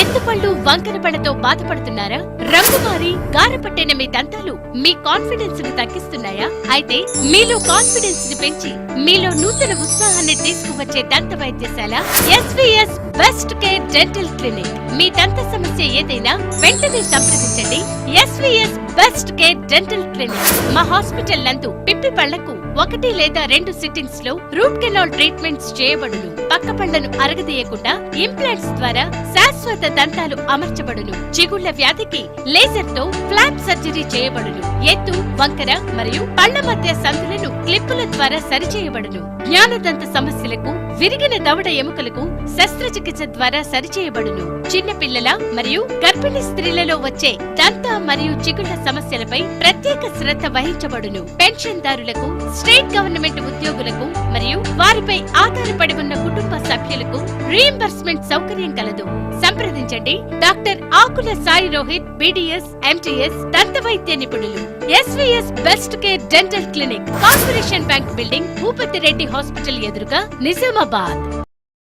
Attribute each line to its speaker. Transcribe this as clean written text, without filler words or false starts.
Speaker 1: ఎత్తుపళ్ళు వంకర పళ్లతో బాధపడుతున్నారా? రంగుమారి గారపట్టిన మీ దంతాలు మీ కాన్ఫిడెన్స్ ని తగ్గిస్తున్నాయా? అయితే మీలో కాన్ఫిడెన్స్ ని పెంచి మీలో నూతన ఉత్సాహాన్ని తీసుకువచ్చే దంత వైద్యశాల SVS best care dental clinic. మీ దంత సమస్య ఏదైనా వెంటనే సంప్రదించండి. SVS best care dental clinic. మా హాస్పిటల్ నందు పిప్పి పళ్లకు 1 లేదా 2 సిట్టింగ్స్ లో రూట్ కెనాల్ ట్రీట్మెంట్స్ చేయబడును. పక్క పళ్లను అరగదీయకుండా ఇంప్లాంట్స్ ద్వారా శాశ్వత దంతాలు అమర్చబడును. చిగుళ్ల వ్యాధికి లేజర్ తో ఫ్లాప్ సర్జరీ చేయబడును. ఎత్తు, వంకర మరియు పళ్ల మధ్య సందులను క్లిప్పుల ద్వారా సరిచేయబడును. జ్ఞానదంత సమస్యలకు, విరిగిన దవడ ఎముకలకు శస్త్రచికిత్స ద్వారా సరిచేయబడును. చిన్న పిల్లల మరియు గర్భిణీ స్త్రీలలో వచ్చే దంత మరియు చిగుళ్ల సమస్యలపై ప్రత్యేక శ్రద్ధ వహించబడును. పెన్షన్దారులకు, స్టేట్ గవర్నమెంట్ ఉద్యోగులకు మరియు వారిపై ఆధారపడి ఉన్న కుటుంబ సభ్యులకు రీయింబర్స్మెంట్ సౌకర్యం కలదు. సంప్రదించండి డాక్టర్ ఆకుల సాయి రోహిత్, BDS, MTS దంత వైద్య నిపుణులు. SVS best care dental clinic, corporation bank building, Bhupathi Reddy hospital ఎదురుగా, నిజామాబాద్.